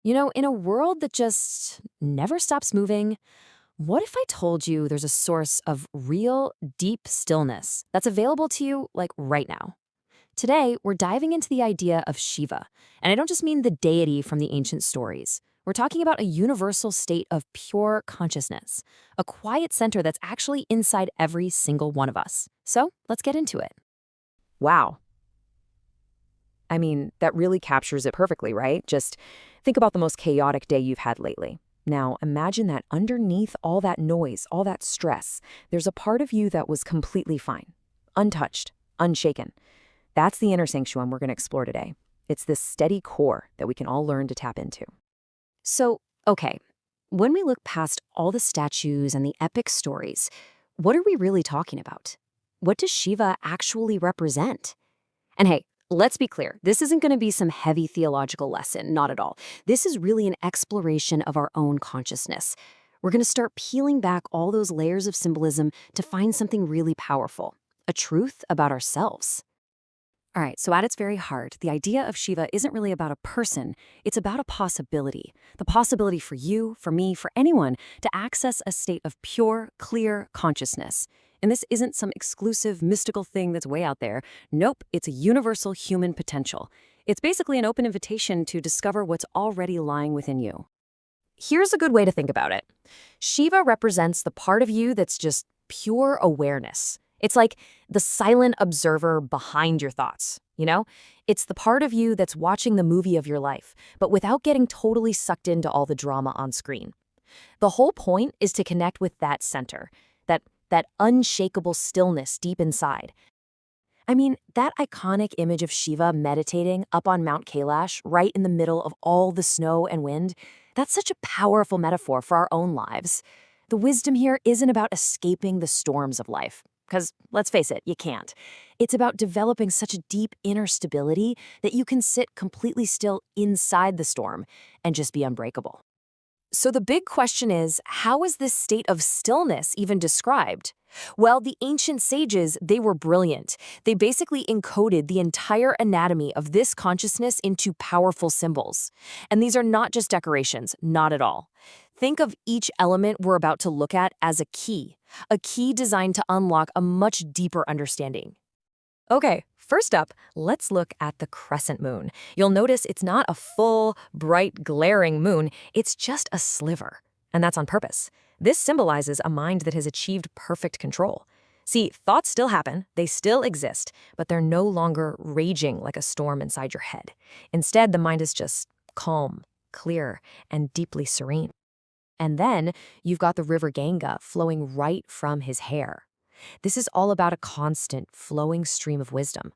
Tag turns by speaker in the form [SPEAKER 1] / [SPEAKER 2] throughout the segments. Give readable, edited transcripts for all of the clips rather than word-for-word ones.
[SPEAKER 1] In a world that just never stops moving, what if I told you there's a source of real, deep stillness that's available to you, like right now? Today, we're diving into the idea of Shiva, and I don't just mean the deity from the ancient stories. We're talking about a universal state of pure consciousness, a quiet center that's actually inside every single one of us. So let's get into it.
[SPEAKER 2] Wow. I mean, that really captures it perfectly, right? Just think about the most chaotic day you've had lately. Now, imagine that underneath all that noise, all that stress, there's a part of you that was completely fine, untouched, unshaken. That's the inner sanctuary we're going to explore today. It's this steady core that we can all learn to tap into.
[SPEAKER 1] So, okay, when we look past all the statues and the epic stories, what are we really talking about? What does Shiva actually represent? And hey, let's be clear, this isn't going to be some heavy theological lesson, not at all. This is really an exploration of our own consciousness. We're going to start peeling back all those layers of symbolism to find something really powerful, a truth about ourselves. All right, so at its very heart, the idea of Shiva isn't really about a person, it's about a possibility. The possibility for you, for me, for anyone to access a state of pure, clear consciousness. And this isn't some exclusive, mystical thing that's way out there. Nope, it's a universal human potential. It's basically an open invitation to discover what's already lying within you. Here's a good way to think about it. Shiva represents the part of you that's just pure awareness. It's like the silent observer behind your thoughts, you know? It's the part of you that's watching the movie of your life, but without getting totally sucked into all the drama on screen. The whole point is to connect with that center, that unshakable stillness deep inside. I mean, that iconic image of Shiva meditating up on Mount Kailash, right in the middle of all the snow and wind, that's such a powerful metaphor for our own lives. The wisdom here isn't about escaping the storms of life. Because, let's face it, you can't. It's about developing such a deep inner stability that you can sit completely still inside the storm and just be unbreakable. So the big question is, how is this state of stillness even described? Well, the ancient sages, they were brilliant. They basically encoded the entire anatomy of this consciousness into powerful symbols. And these are not just decorations, not at all. Think of each element we're about to look at as a key designed to unlock a much deeper understanding. Okay, first up, let's look at the crescent moon. You'll notice it's not a full, bright, glaring moon, it's just a sliver. And that's on purpose. This symbolizes a mind that has achieved perfect control. See, thoughts still happen, they still exist, but they're no longer raging like a storm inside your head. Instead, the mind is just calm, clear, and deeply serene. And then you've got the river Ganga flowing right from his hair. This is all about a constant, flowing stream of wisdom.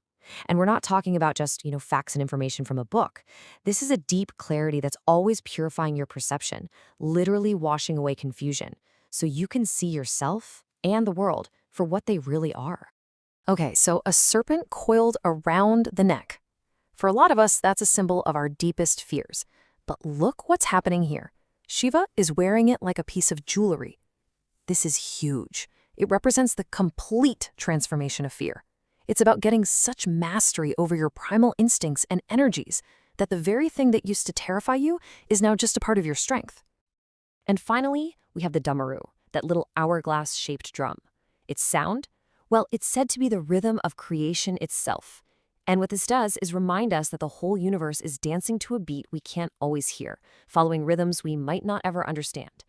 [SPEAKER 1] And we're not talking about just, facts and information from a book. This is a deep clarity that's always purifying your perception, literally washing away confusion, so you can see yourself and the world for what they really are. Okay, so a serpent coiled around the neck. For a lot of us, that's a symbol of our deepest fears. But look what's happening here. Shiva is wearing it like a piece of jewelry. This is huge. It represents the complete transformation of fear. It's about getting such mastery over your primal instincts and energies that the very thing that used to terrify you is now just a part of your strength. And finally, we have the damaru, that little hourglass-shaped drum. Its sound? Well, it's said to be the rhythm of creation itself. And what this does is remind us that the whole universe is dancing to a beat we can't always hear, following rhythms we might not ever understand.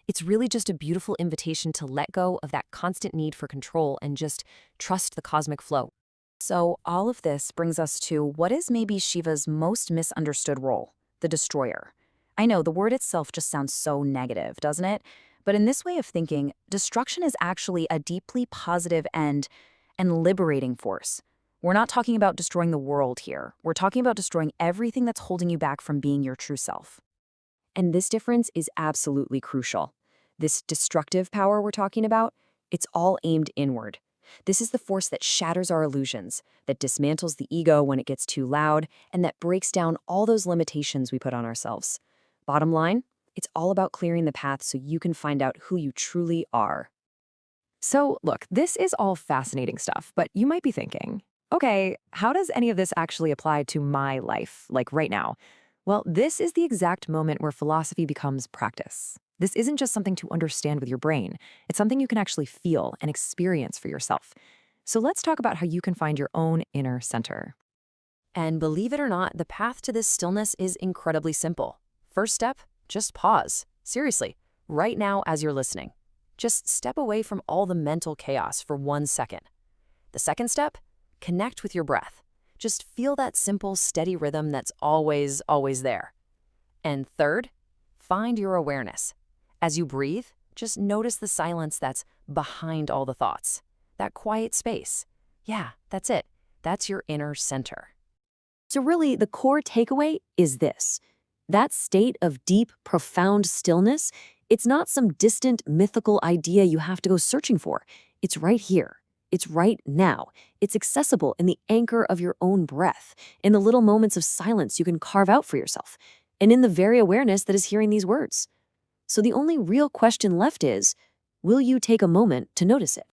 [SPEAKER 1] It's really just a beautiful invitation to let go of that constant need for control and just trust the cosmic flow. So all of this brings us to what is maybe Shiva's most misunderstood role, the destroyer. I know the word itself just sounds so negative, doesn't it? But in this way of thinking, destruction is actually a deeply positive and liberating force. We're not talking about destroying the world here. We're talking about destroying everything that's holding you back from being your true self. And this difference is absolutely crucial. This destructive power we're talking about, it's all aimed inward. This is the force that shatters our illusions, that dismantles the ego when it gets too loud, and that breaks down all those limitations we put on ourselves. Bottom line, it's all about clearing the path so you can find out who you truly are. So, look, this is all fascinating stuff, but you might be thinking, okay, how does any of this actually apply to my life, like right now?
[SPEAKER 2] Well, this is the exact moment where philosophy becomes practice. This isn't just something to understand with your brain, it's something you can actually feel and experience for yourself. So let's talk about how you can find your own inner center. And believe it or not, the path to this stillness is incredibly simple. First step, just pause. Seriously, right now as you're listening. Just step away from all the mental chaos for 1 second. The second step, connect with your breath. Just feel that simple, steady rhythm that's always, always there. And third, find your awareness. As you breathe, just notice the silence that's behind all the thoughts. That quiet space. Yeah, that's it. That's your inner center.
[SPEAKER 1] So really, the core takeaway is this. That state of deep, profound stillness, it's not some distant, mythical idea you have to go searching for. It's right here. It's right now. It's accessible in the anchor of your own breath, in the little moments of silence you can carve out for yourself, and in the very awareness that is hearing these words. So the only real question left is, will you take a moment to notice it?